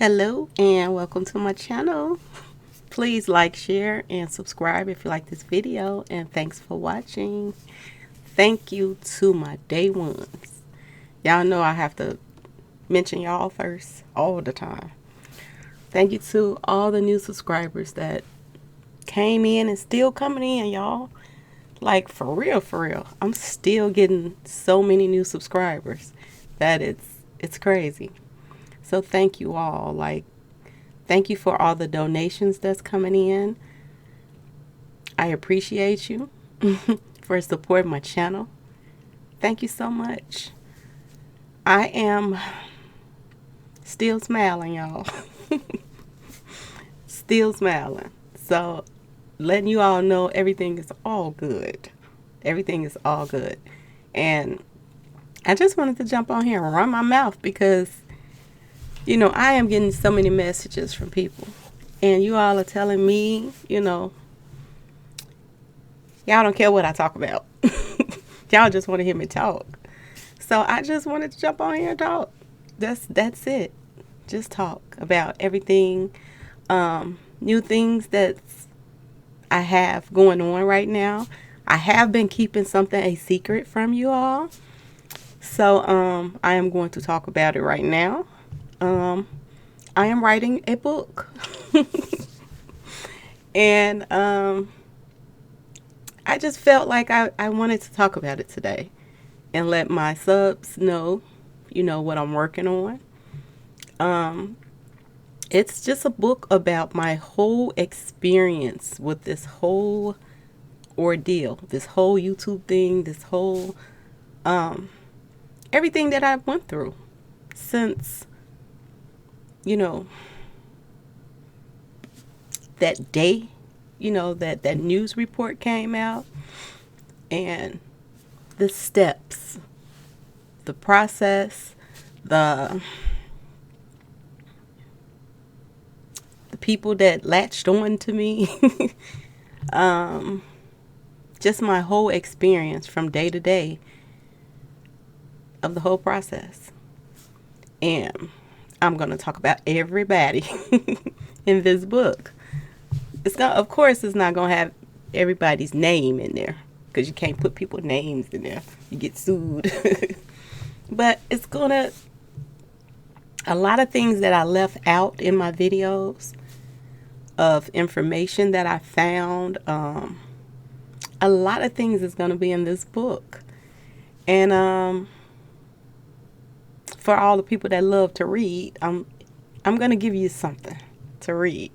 Hello and welcome to my channel. Please like, share, and subscribe if you like this video, and thanks for watching. Thank you to my day ones. Y'all know I have to mention y'all first all the time. Thank you to all the new subscribers that came in and still coming in, y'all. Like, for real. I'm still getting so many new subscribers that it's crazy. So thank you all. Like, thank you for all the donations that's coming in. I appreciate you for supporting my channel. Thank you so much. I am still smiling, y'all. Still smiling. So letting you all know everything is all good. Everything is all good. And I just wanted to jump on here and run my mouth because, you know, I am getting so many messages from people. And you all are telling me, you know, y'all don't care what I talk about. Y'all just want to hear me talk. So I just wanted to jump on here and talk. That's it. Just talk about everything. New things that I have going on right now. I have been keeping something a secret from you all. So I am going to talk about it right now. I am writing a book. And I just felt like I wanted to talk about it today and let my subs know, you know, what I'm working on. It's just a book about my whole experience with this whole ordeal, this whole YouTube thing, this whole everything that I went through since, you know, that day, you know, that news report came out, and the steps, the process, the people that latched on to me, just my whole experience from day to day of the whole process. And I'm going to talk about everybody in this book. It's not, of course, it's not going to have everybody's name in there because you can't put people's names in there. You get sued. But it's going to, a lot of things that I left out in my videos of information that I found, a lot of things is going to be in this book. And for all the people that love to read, I'm going to give you something to read.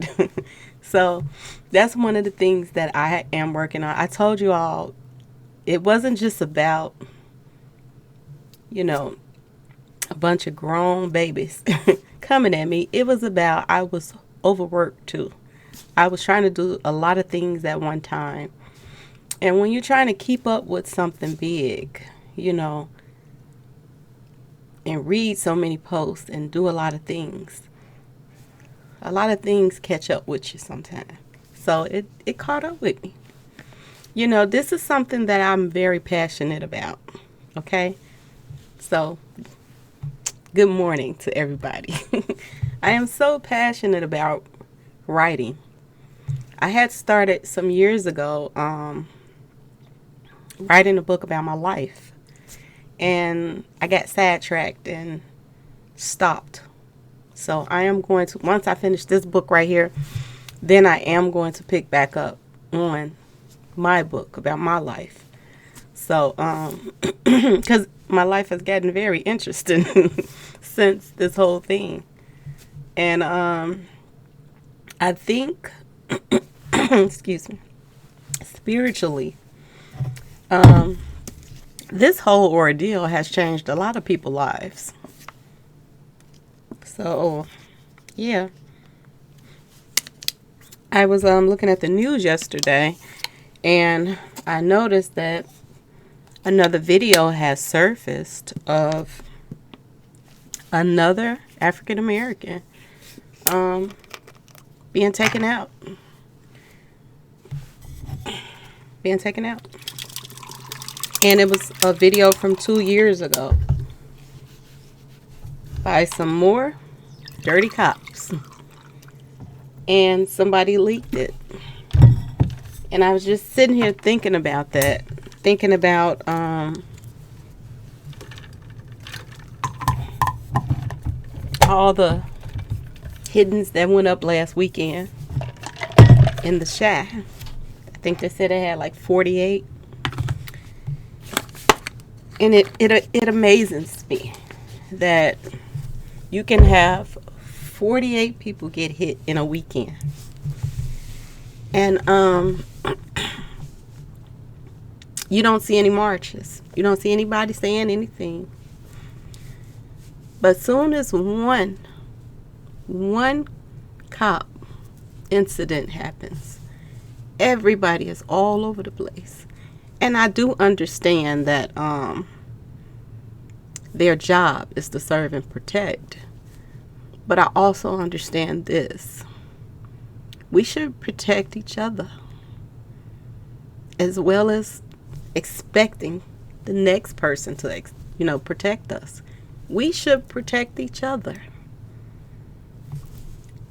So that's one of the things that I am working on. I told you all, it wasn't just about, you know, a bunch of grown babies coming at me. It was about, I was overworked too. I was trying to do a lot of things at one time. And when you're trying to keep up with something big, you know, and read so many posts and do a lot of things catch up with you sometimes. So it caught up with me. You know, this is something that I'm very passionate about. Okay? So, good morning to everybody. I am so passionate about writing. I had started some years ago writing a book about my life. And I got sidetracked and stopped. So I am going to, once I finish this book right here, then I am going to pick back up on my book about my life. So, because my life has gotten very interesting since this whole thing. And I think, excuse me, spiritually, this whole ordeal has changed a lot of people's lives. So, yeah. I was looking at the news yesterday, and I noticed that another video has surfaced of another African American being taken out. And it was a video from 2 years ago by some more dirty cops. and somebody leaked it. And I was just sitting here thinking about that, thinking about all the hiddens that went up last weekend in the Shy. I think they said it had like 48. And it amazes me that you can have 48 people get hit in a weekend. And you don't see any marches. You don't see anybody saying anything. But soon as one cop incident happens, everybody is all over the place. And I do understand that their job is to serve and protect. But I also understand this. We should protect each other, as well as expecting the next person to, protect us. We should protect each other.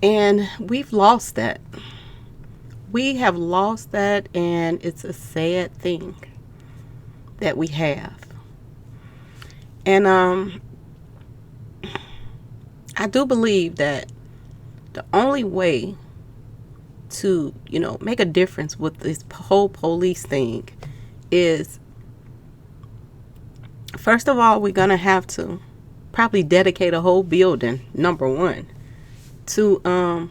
And we've lost that. We have lost that, and it's a sad thing that we have. And I do believe that the only way to, make a difference with this whole police thing is, first of all, we're going to have to probably dedicate a whole building, number one, to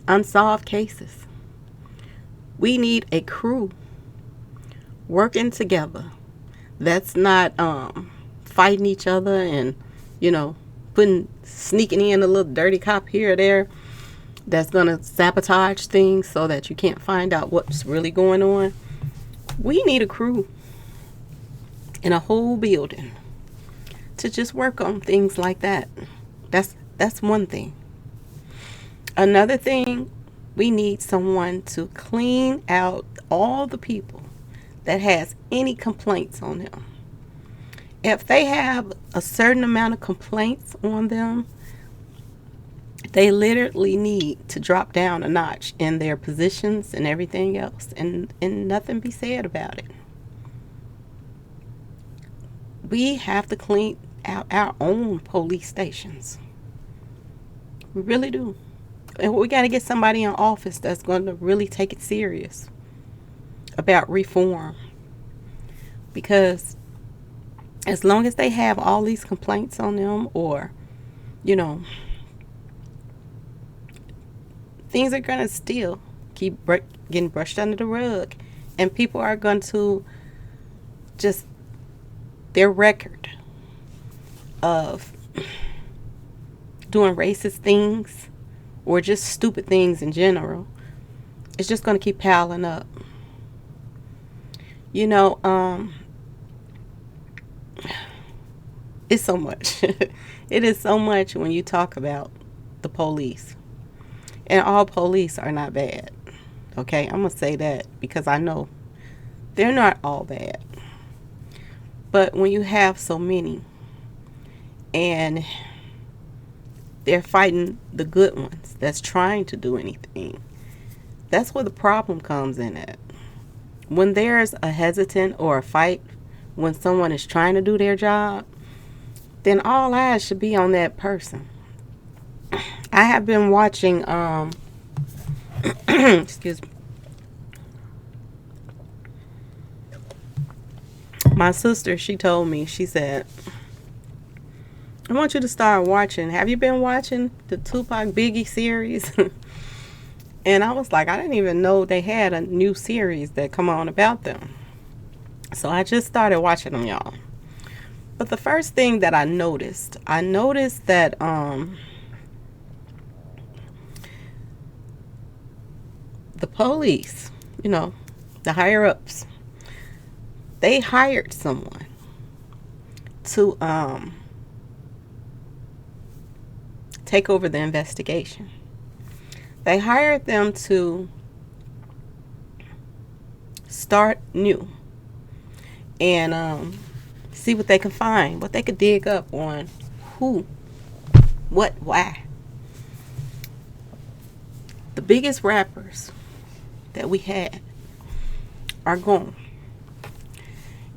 unsolved cases. We need a crew working together that's not fighting each other and, sneaking in a little dirty cop here or there that's going to sabotage things so that you can't find out what's really going on. We need a crew in a whole building to just work on things like that. That's one thing. Another thing, we need someone to clean out all the people that has any complaints on them. If they have a certain amount of complaints on them, they literally need to drop down a notch in their positions and everything else, and nothing be said about it. We have to clean out our own police stations. We really do. And we got to get somebody in office that's going to really take it serious about reform. Because as long as they have all these complaints on them, or, things are going to still keep getting brushed under the rug. And people are going to just, their record of doing racist things or just stupid things in general, it's just going to keep piling up. It's so much. It is so much when you talk about the police. And all police are not bad. Okay, I'm going to say that because I know they're not all bad. But when you have so many and they're fighting the good ones that's trying to do anything, that's where the problem comes in at. When there's a hesitant or a fight, when someone is trying to do their job, then all eyes should be on that person. I have been watching, excuse me. My sister, she told me, she said, I want you to start watching. Have you been watching the Tupac Biggie series? And I was like, I didn't even know they had a new series that come on about them. So I just started watching them, y'all. But the first thing that I noticed that the police, the higher ups, they hired someone to take over the investigation. They hired them to start new and see what they can find, what they could dig up on who, what, why. The biggest rappers that we had are gone.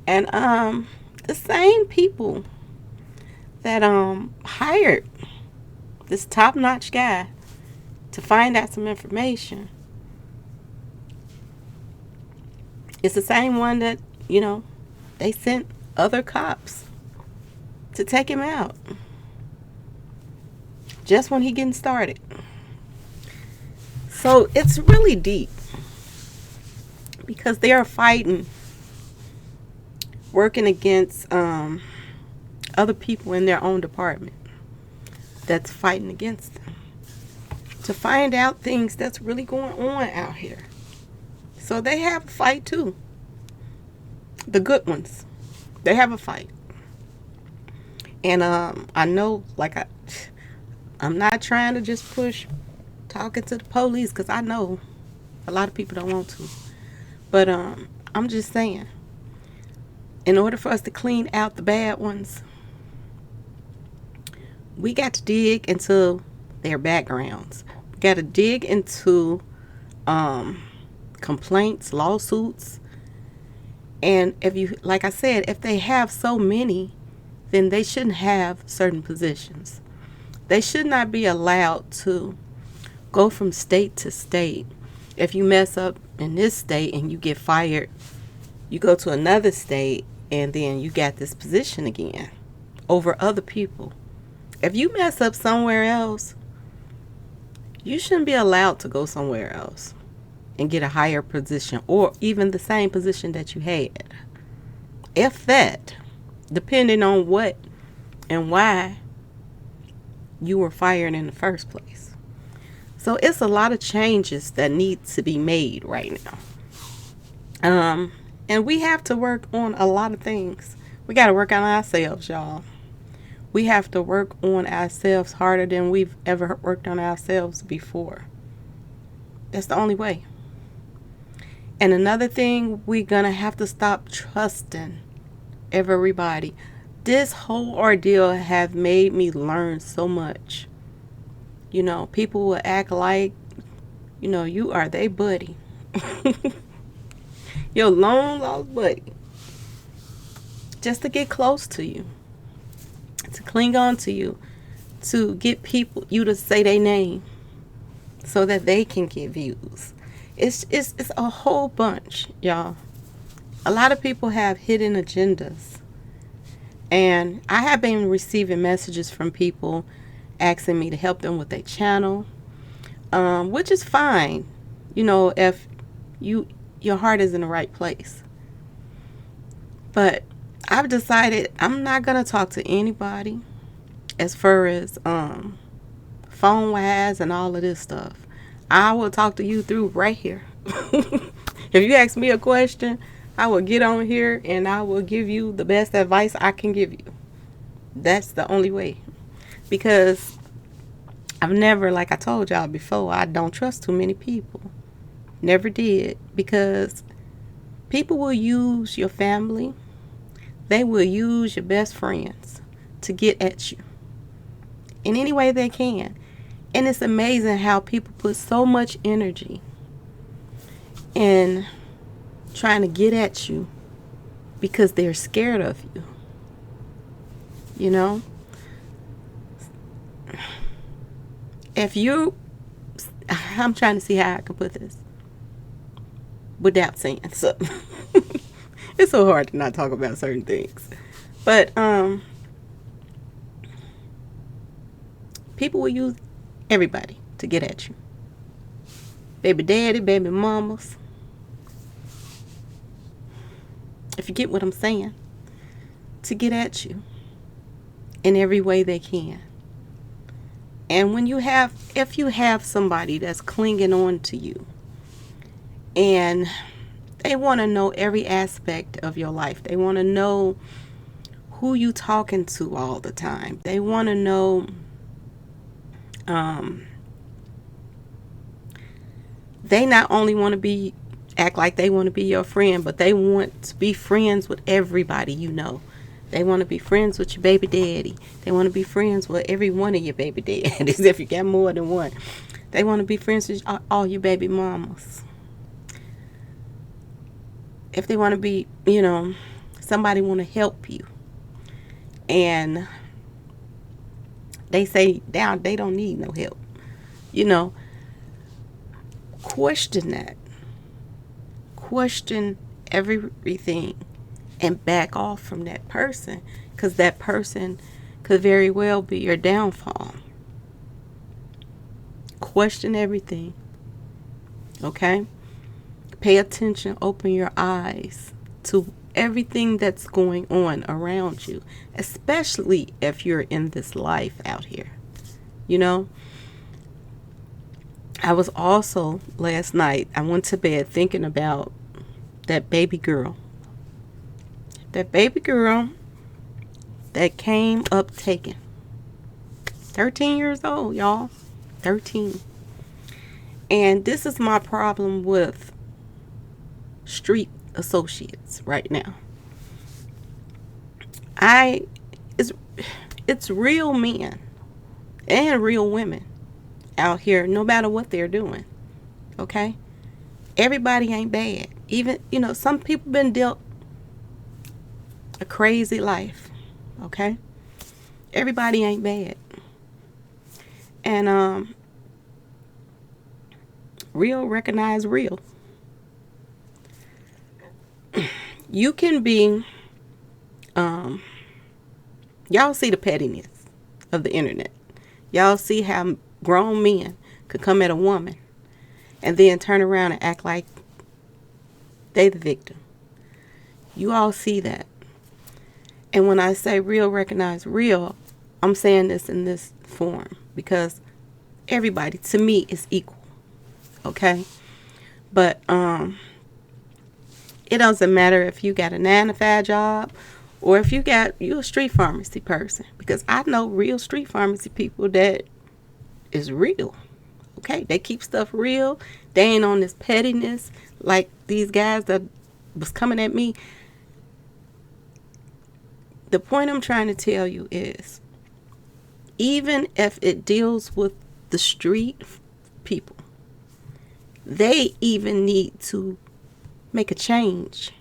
And the same people that hired this top-notch guy to find out some information, it's the same one that, they sent other cops to take him out just when he getting started. So it's really deep, because they are fighting, working against other people in their own department that's fighting against them to find out things that's really going on out here. So they have a fight too. The good ones, they have a fight. And I know, I'm not trying to just push talking to the police, because I know a lot of people don't want to. But I'm just saying, in order for us to clean out the bad ones, we got to dig into their backgrounds. We got to dig into complaints, lawsuits. And like I said, if they have so many, then they shouldn't have certain positions. They should not be allowed to go from state to state. If you mess up in this state and you get fired, you go to another state and then you got this position again over other people. If you mess up somewhere else, you shouldn't be allowed to go somewhere else and get a higher position, or even the same position that you had. If that, depending on what and why you were fired in the first place. So it's a lot of changes that need to be made right now. And we have to work on a lot of things. We got to work on ourselves, y'all. We have to work on ourselves harder than we've ever worked on ourselves before. That's the only way. And another thing, we're going to have to stop trusting everybody. This whole ordeal have made me learn so much. People will act like, you are their buddy. Your long lost buddy. Just to get close to you. To cling on to you. To get you to say their name. So that they can get views. It's a whole bunch, y'all. A lot of people have hidden agendas. And I have been receiving messages from people asking me to help them with their channel, which is fine, if your heart is in the right place. But I've decided I'm not going to talk to anybody as far as phone-wise and all of this stuff. I will talk to you through right here. If you ask me a question, I will get on here and I will give you the best advice I can give you. That's the only way. Because I've never, like I told y'all before, I don't trust too many people. Never did. Because people will use your family. They will use your best friends to get at you in any way they can. And it's amazing how people put so much energy in trying to get at you because they're scared of you. I'm trying to see how I can put this without saying something. It's so hard to not talk about certain things. But people will use everybody to get at you. Baby daddy, baby mamas. If you get what I'm saying. To get at you in every way they can. And if you have somebody that's clinging on to you and they want to know every aspect of your life. They want to know who you talking to all the time. They want to know they not only want to act like they want to be your friend, but they want to be friends with everybody you know. They want to be friends with your baby daddy. They want to be friends with every one of your baby daddies if you got more than one. They want to be friends with all your baby mamas. If they want to be, somebody want to help you. And they say down they don't need no help. Question that. Question everything and back off from that person, because that person could very well be your downfall. Question everything. Okay? Pay attention, open your eyes to everything that's going on around you, especially if you're in this life out here. I was also, last night, I went to bed thinking about that baby girl. That baby girl that came up taken. 13 years old, y'all. 13. And this is my problem with street associates right now. It's real men and real women out here, no matter what they're doing. Okay? Everybody ain't bad. Even, some people been dealt a crazy life. Okay? Everybody ain't bad. And real recognize real. You can be y'all see the pettiness of the internet. Y'all see how grown men could come at a woman and then turn around and act like they the victim. You all see that. And when I say real recognize real, I'm saying this in this form because everybody to me is equal. Okay? But it doesn't matter if you got a 9-to-5 job or if you a street pharmacy person, because I know real street pharmacy people that is real. Okay? They keep stuff real. They ain't on this pettiness like these guys that was coming at me. The point I'm trying to tell you is, even if it deals with the street people, they even need to make a change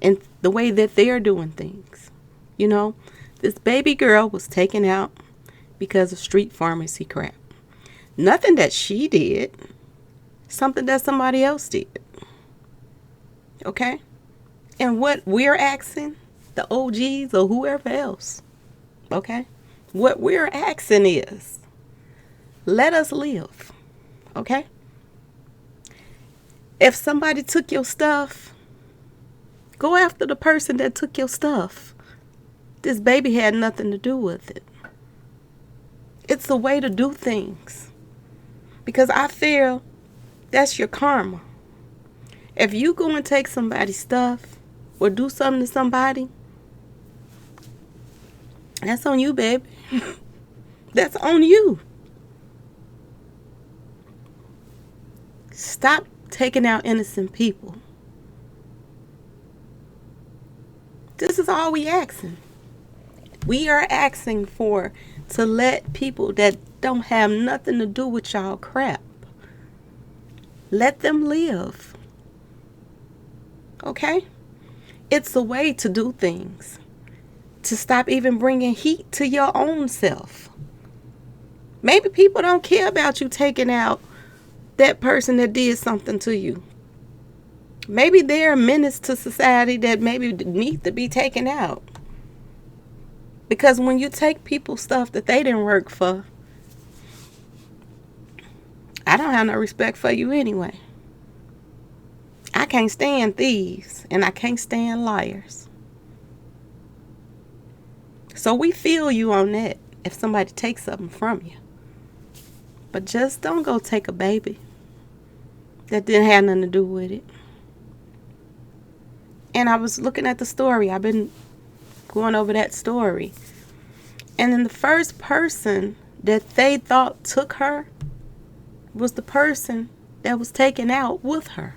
in the way that they're doing things. This baby girl was taken out because of street pharmacy crap. Nothing that she did, something that somebody else did. Okay? And what we're asking, the OGs or whoever else, okay? What we're asking is, let us live, okay? If somebody took your stuff, go after the person that took your stuff. This baby had nothing to do with it. It's a way to do things. Because I feel that's your karma. If you go and take somebody's stuff or do something to somebody, that's on you, baby. That's on you. Stop taking out innocent people. This is all we asking. We are asking to let people that don't have nothing to do with y'all crap, let them live. Okay? It's a way to do things. To stop even bringing heat to your own self. Maybe people don't care about you taking out that person that did something to you. Maybe they're a menace to society that maybe need to be taken out. Because when you take people's stuff that they didn't work for, I don't have no respect for you anyway. I can't stand thieves and I can't stand liars. So we feel you on that if somebody takes something from you. But just don't go take a baby that didn't have nothing to do with it. And I was looking at the story. I've been going over that story. And then the first person that they thought took her was the person that was taken out with her.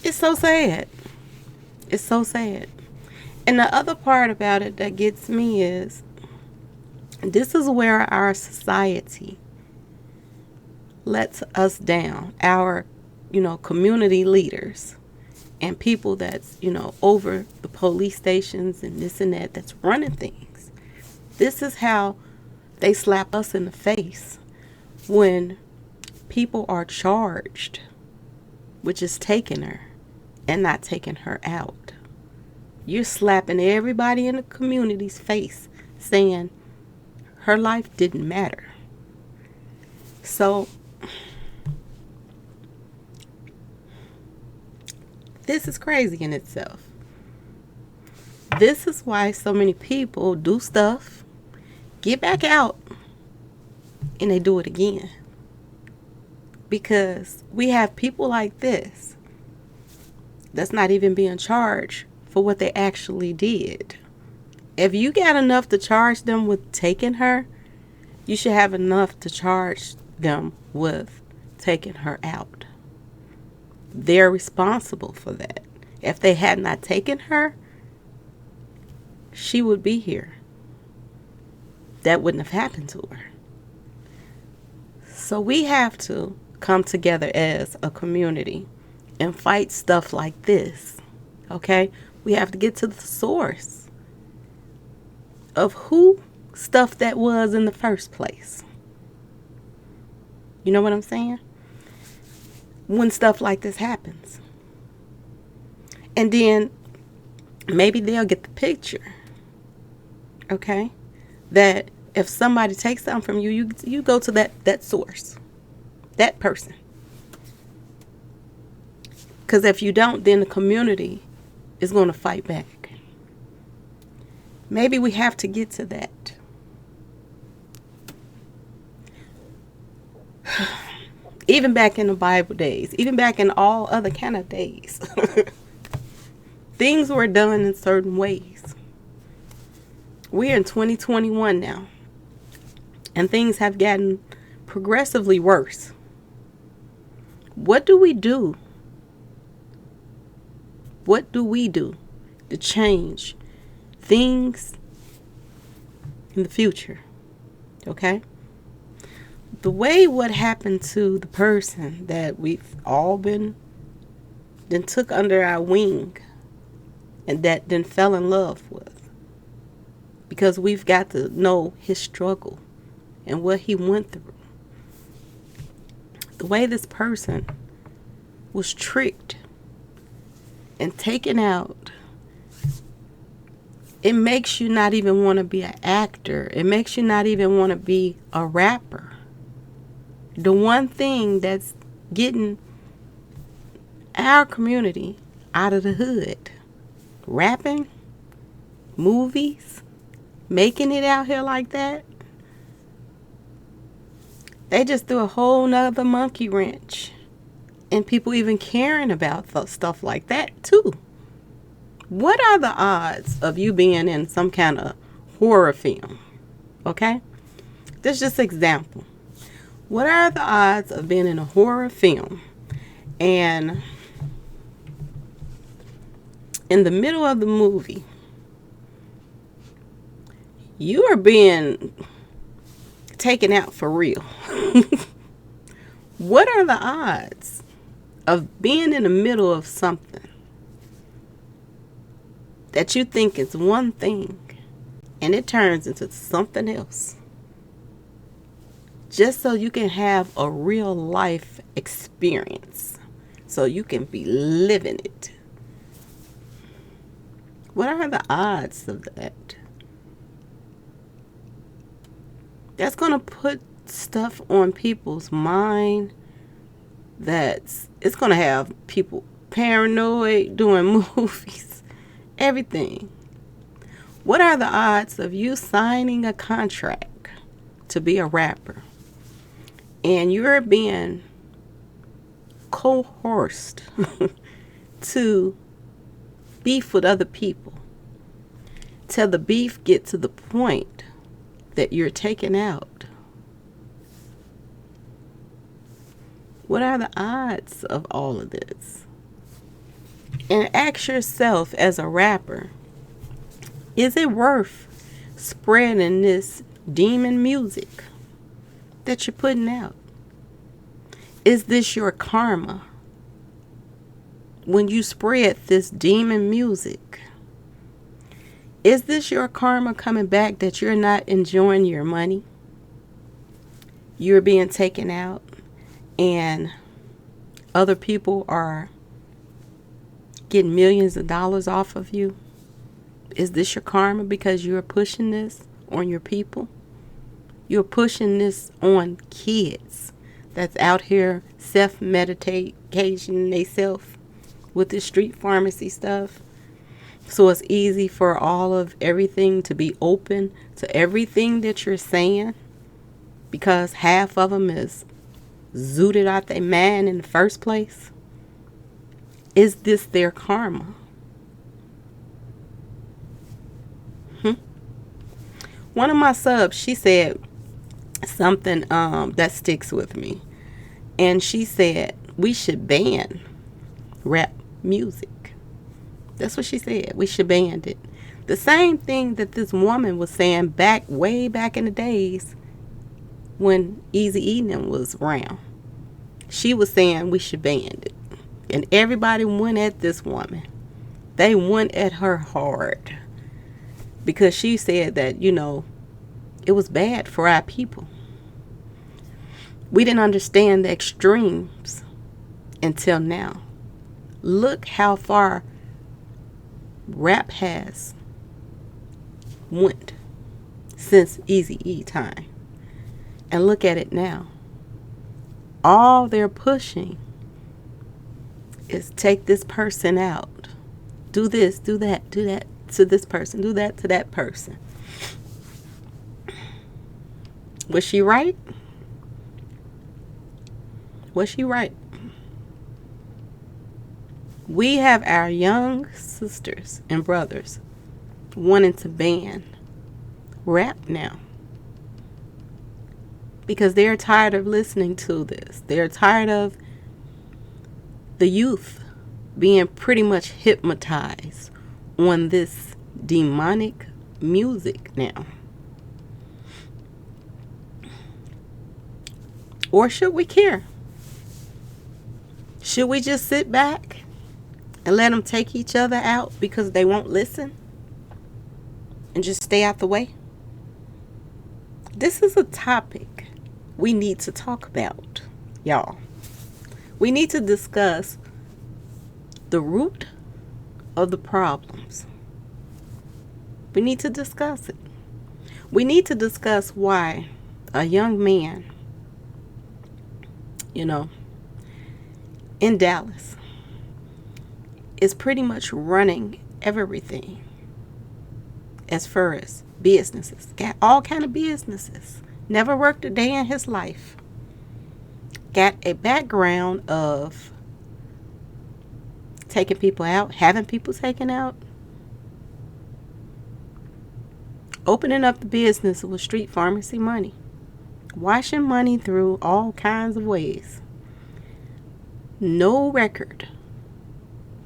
It's so sad. It's so sad. And the other part about it that gets me is this is where our society lets us down. Our, community leaders and people that's, over the police stations and this and that, that's running things. This is how they slap us in the face when people are charged with just taking her and not taking her out. You're slapping everybody in the community's face saying her life didn't matter. So this is crazy in itself. This is why so many people do stuff, get back out, and they do it again. Because we have people like this that's not even being charged for what they actually did. If you got enough to charge them with taking her, you should have enough to charge them with taking her out. They're responsible for that. If they had not taken her, she would be here. That wouldn't have happened to her. So we have to come together as a community and fight stuff like this. Okay? We have to get to the source of who stuff that was in the first place. You know what I'm saying? When stuff like this happens. And then maybe they'll get the picture. Okay? That if somebody takes something from you, you go to that source. That person. Because if you don't, then the community is going to fight back. Maybe we have to get to that. Even back in the Bible days, even back in all other kind of days, things were done in certain ways. We're in 2021 now, and things have gotten progressively worse. What do we do? What do we do to change things in the future? Okay? The way what happened to the person that we've all been then took under our wing and that then fell in love with, because we've got to know his struggle and what he went through. The way this person was tricked and taken out, it makes you not even want to be an actor. It makes you not even want to be a rapper. The one thing that's getting our community out of the hood, rapping, movies, making it out here like that, they just threw a whole nother monkey wrench in people even caring about stuff like that too. What are the odds of you being in some kind of horror film? Okay? This is just an example. What are the odds of being in a horror film and in the middle of the movie, you are being taken out for real? What are the odds of being in the middle of something that you think is one thing and it turns into something else, just so you can have a real life experience, so you can be living it? What are the odds of that? That's going to put stuff on people's mind it's going to have people paranoid, doing movies, everything. What are the odds of you signing a contract to be a rapper and you're being coerced to beef with other people till the beef get to the point that you're taken out? What are the odds of all of this? And ask yourself, as a rapper, Is it worth spreading this demon music that you're putting out? Is this your karma when you spread this demon music? Is this your karma coming back that you're not enjoying your money? You're being taken out and other people are getting millions of dollars off of you? Is this your karma because you're pushing this on your people? You're pushing this on kids that's out here self-medication themselves with this street pharmacy stuff. So it's easy for all of everything to be open to everything that you're saying because half of them is zooted out their man in the first place. Is this their karma? One of my subs, she said something that sticks with me. And she said, we should ban rap music. That's what she said. We should ban it. The same thing that this woman was saying way back in the days when Eazy-E and them was around. She was saying we should ban it. And everybody went at this woman. They went at her hard. Because she said that, it was bad for our people. We didn't understand the extremes until now. Look how far rap has went since Eazy-E time. And look at it now. All they're pushing is take this person out. Do this, do that to this person. Do that to that person. Was she right? Was she right? We have our young sisters and brothers wanting to ban rap now. Because they're tired of listening to this. They're tired of the youth being pretty much hypnotized on this demonic music now. Or should we care? Should we just sit back and let them take each other out because they won't listen and just stay out the way? This is a topic we need to talk about, y'all. We need to discuss the root of the problems. We need to discuss it. We need to discuss why a young man, in Dallas, is pretty much running everything as far as businesses. Got all kind of businesses. Never worked a day in his life. Got a background of taking people out, having people taken out, opening up the business with street pharmacy money, washing money through all kinds of ways. No record,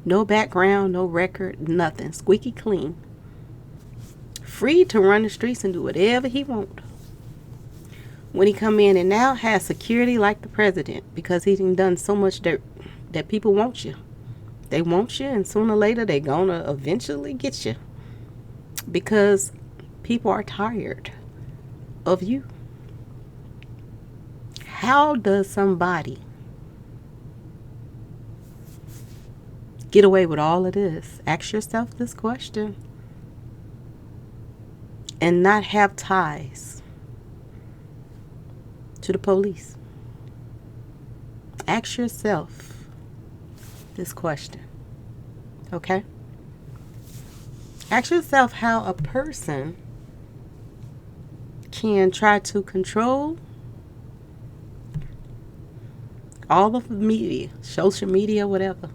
no background, no record, nothing. Squeaky clean. Free to run the streets and do whatever he want. When he come in and now has security like the president because he done so much dirt that people want you. They want you, and sooner or later they gonna eventually get you because people are tired of you. How does somebody get away with all of this? Ask yourself this question. And not have ties to the police. Ask yourself this question. Okay? Ask yourself how a person can try to control all of the media, social media, whatever,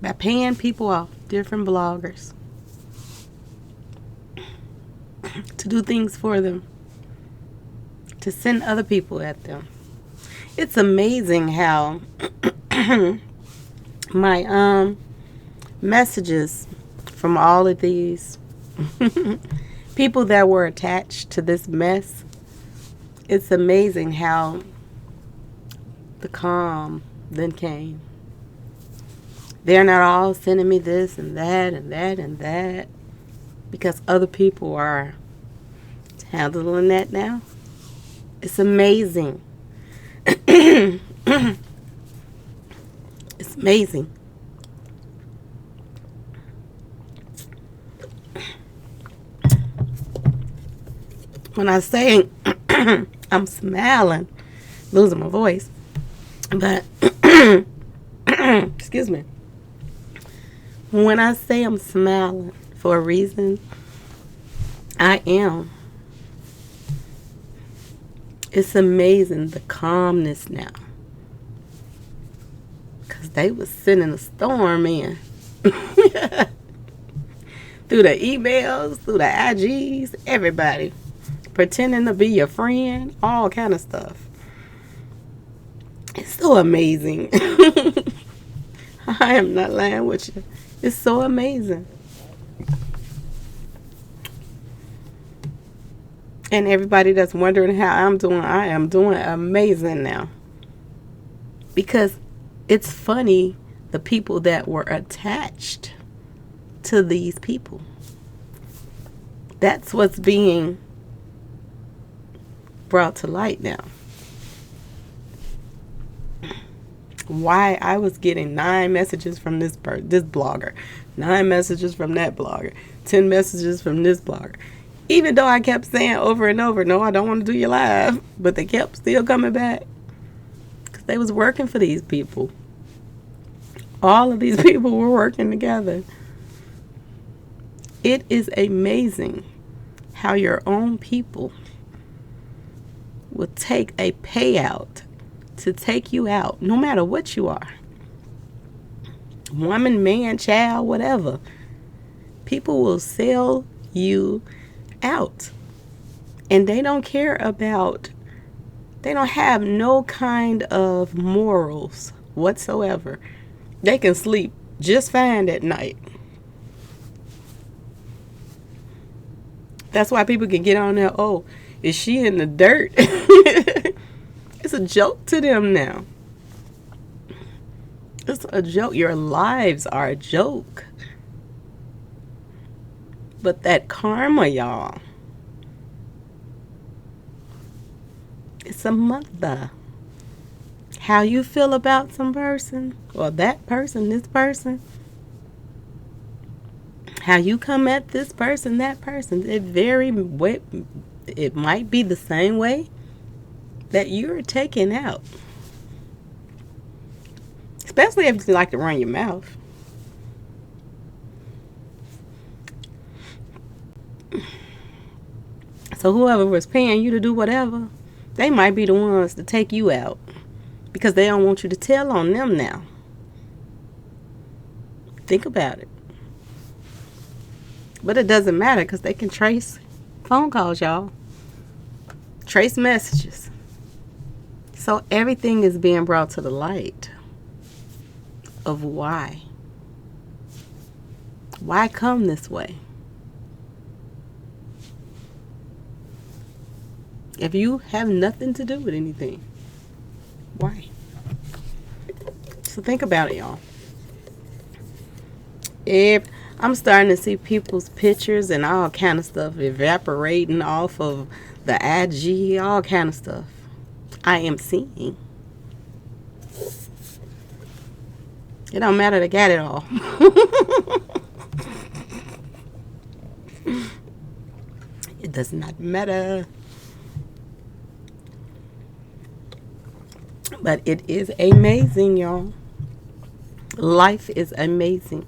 by paying people off, different bloggers, to do things for them, to send other people at them. It's amazing how my messages from all of these people that were attached to this mess, it's amazing how the calm then came. They're not all sending me this and that and that and that because other people are handling that now. It's amazing. It's amazing. When I say I'm smiling, losing my voice, but excuse me. When I say I'm smiling for a reason, I am. It's amazing the calmness now. Because they was sending a storm in. Through the emails, through the IGs, everybody. Pretending to be your friend, all kind of stuff. It's so amazing. I am not lying with you. It's so amazing. And everybody that's wondering how I'm doing, I am doing amazing now. Because it's funny, the people that were attached to these people. That's what's being brought to light now. Why I was getting 9 messages from this blogger, 9 messages from that blogger, 10 messages from this blogger. Even though I kept saying over and over, no, I don't want to do your live, but they kept still coming back because they was working for these people. All of these people were working together. It is amazing how your own people will take a payout to take you out, no matter what you are. Woman, man, child, whatever. People will sell you out. And they don't care about, they don't have no kind of morals whatsoever. They can sleep just fine at night. That's why people can get on there, oh, is she in the dirt? It's a joke to them now. It's a joke. Your lives are a joke. But that karma, y'all, it's a mother. How you feel about some person, or that person, this person, how you come at this person, that person, it might be the same way that you're taken out. Especially if you like to run your mouth. So whoever was paying you to do whatever, they might be the ones to take you out. Because they don't want you to tell on them now. Think about it. But it doesn't matter because they can trace phone calls, y'all. Trace messages. So everything is being brought to the light of why. Why come this way? If you have nothing to do with anything, why? So think about it, y'all. If I'm starting to see people's pictures and all kind of stuff evaporating off of the IG, all kind of stuff. I am seeing. It don't matter, they got it all. It does not matter. But it is amazing, y'all. Life is amazing.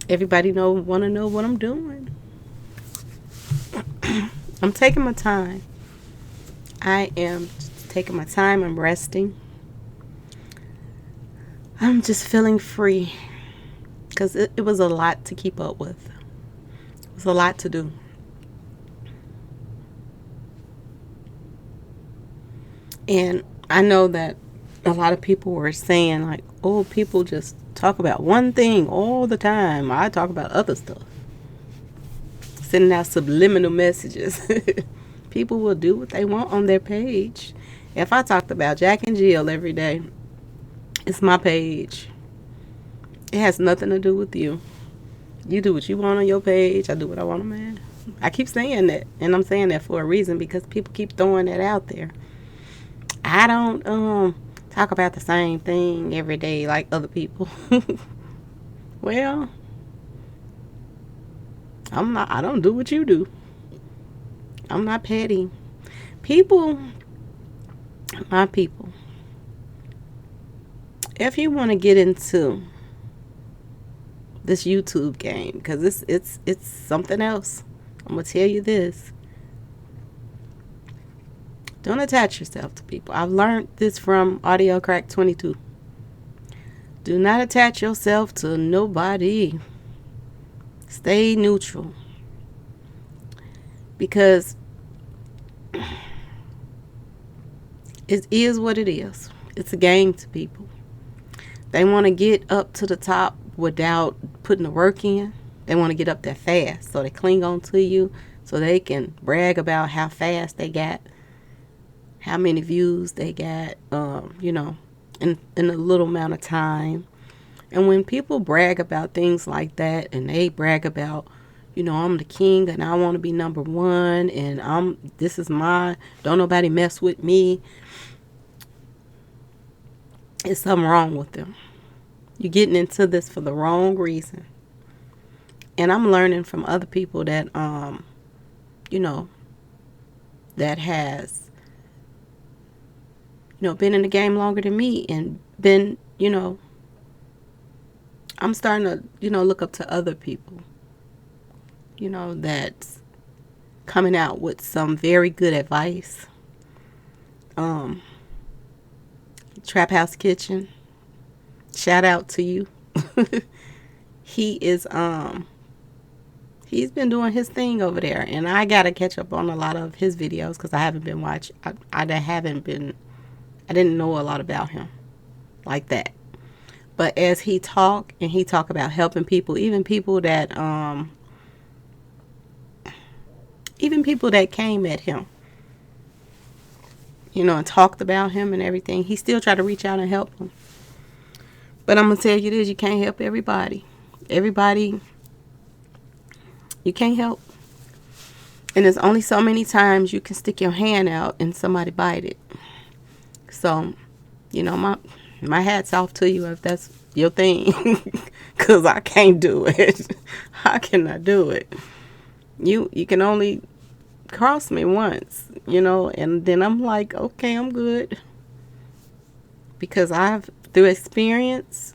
Everybody want to know what I'm doing. I'm taking my time. I am taking my time. I'm resting. I'm just feeling free. Because it was a lot to keep up with. It was a lot to do. And I know that a lot of people were saying, like, oh, people just talk about one thing all the time. I talk about other stuff. Sending out subliminal messages. People will do what they want on their page. If I talked about Jack and Jill every day, it's my page. It has nothing to do with you. You do what you want on your page. I do what I want on mine. I keep saying that, and I'm saying that for a reason, because people keep throwing that out there. I don't talk about the same thing every day like other people. Well, I don't do what you do. I'm not petty. People, my people, if you want to get into this YouTube game, because it's something else, I'm gonna tell you this: don't attach yourself to people. I've learned this from Audio Crack 22. Do not attach yourself to nobody. Stay neutral, because it is what it is. It's a game to people. They want to get up to the top without putting the work in. They want to get up there fast, so they cling on to you so they can brag about how fast they got, how many views they got, in a little amount of time. And when people brag about things like that, and they brag about, I'm the king and I want to be number one, and this is my, don't nobody mess with me, it's something wrong with them. You're getting into this for the wrong reason. And I'm learning from other people that, that has, been in the game longer than me, and been, I'm starting to, look up to other people, that's coming out with some very good advice. Trap House Kitchen, shout out to you. He is, he's been doing his thing over there, and I gotta catch up on a lot of his videos because I haven't been watching. I didn't know a lot about him like that. But as he talk about helping people, even people that came at him, and talked about him and everything, he still tried to reach out and help them. But I'm gonna tell you this: you can't help everybody. Everybody, you can't help. And there's only so many times you can stick your hand out and somebody bite it. So, my hat's off to you if that's your thing. Because I can't do it. I cannot do it. You can only cross me once, and then I'm like, okay, I'm good. Because through experience,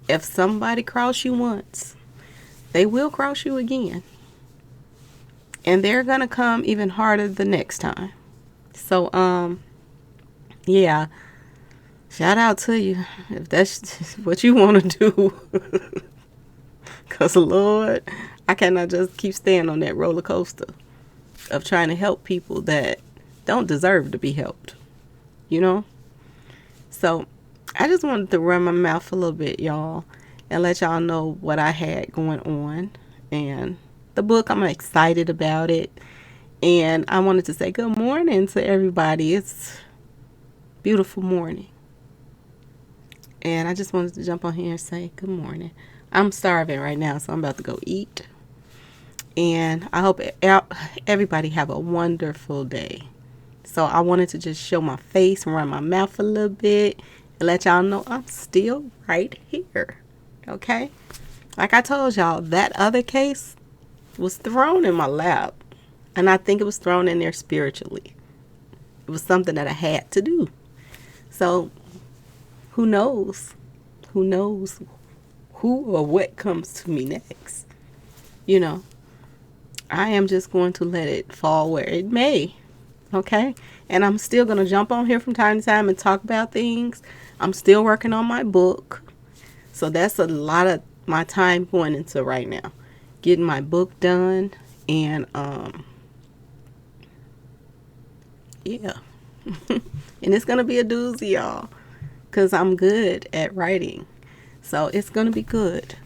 if somebody cross you once, they will cross you again. And they're going to come even harder the next time. So, yeah. Shout out to you if that's what you want to do. Because, Lord, I cannot just keep staying on that roller coaster of trying to help people that don't deserve to be helped. So, I just wanted to run my mouth a little bit, y'all, and let y'all know what I had going on. And the book, I'm excited about it. And I wanted to say good morning to everybody. It's a beautiful morning. And I just wanted to jump on here and say good morning. I'm starving right now, so I'm about to go eat. And I hope everybody have a wonderful day. So I wanted to just show my face and run my mouth a little bit and let y'all know I'm still right here. Okay? Like I told y'all, that other case was thrown in my lap. And I think it was thrown in there spiritually. It was something that I had to do. So, who knows? Who knows who or what comes to me next? I am just going to let it fall where it may. Okay? And I'm still going to jump on here from time to time and talk about things. I'm still working on my book. So that's a lot of my time going into right now. Getting my book done. And, yeah. And it's going to be a doozy, y'all. Because I'm good at writing. So it's going to be good.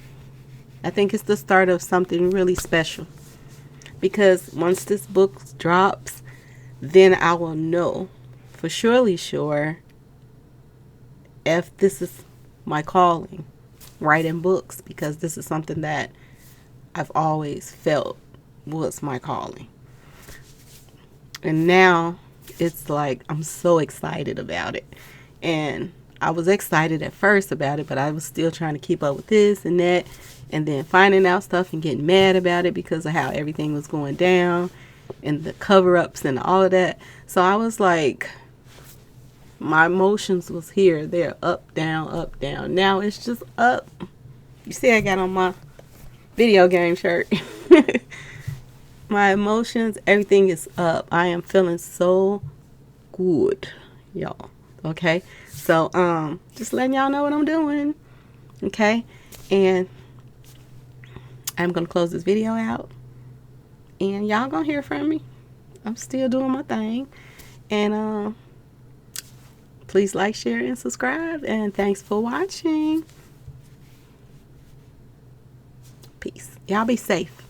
I think it's the start of something really special. Because once this book drops, then I will know for surely sure if this is my calling, writing books, because this is something that I've always felt was my calling. And now it's like I'm so excited about it. And I was excited at first about it, but I was still trying to keep up with this and that, and then finding out stuff and getting mad about it because of how everything was going down and the cover-ups and all of that. So I was like, my emotions was here, there, up, down, up, down. Now it's just up. You see I got on my video game shirt. My emotions, everything is up. I am feeling so good, y'all. Okay? So, just letting y'all know what I'm doing. Okay? And I'm going to close this video out. And y'all going to hear from me. I'm still doing my thing. And, please like, share, and subscribe. And thanks for watching. Peace. Y'all be safe.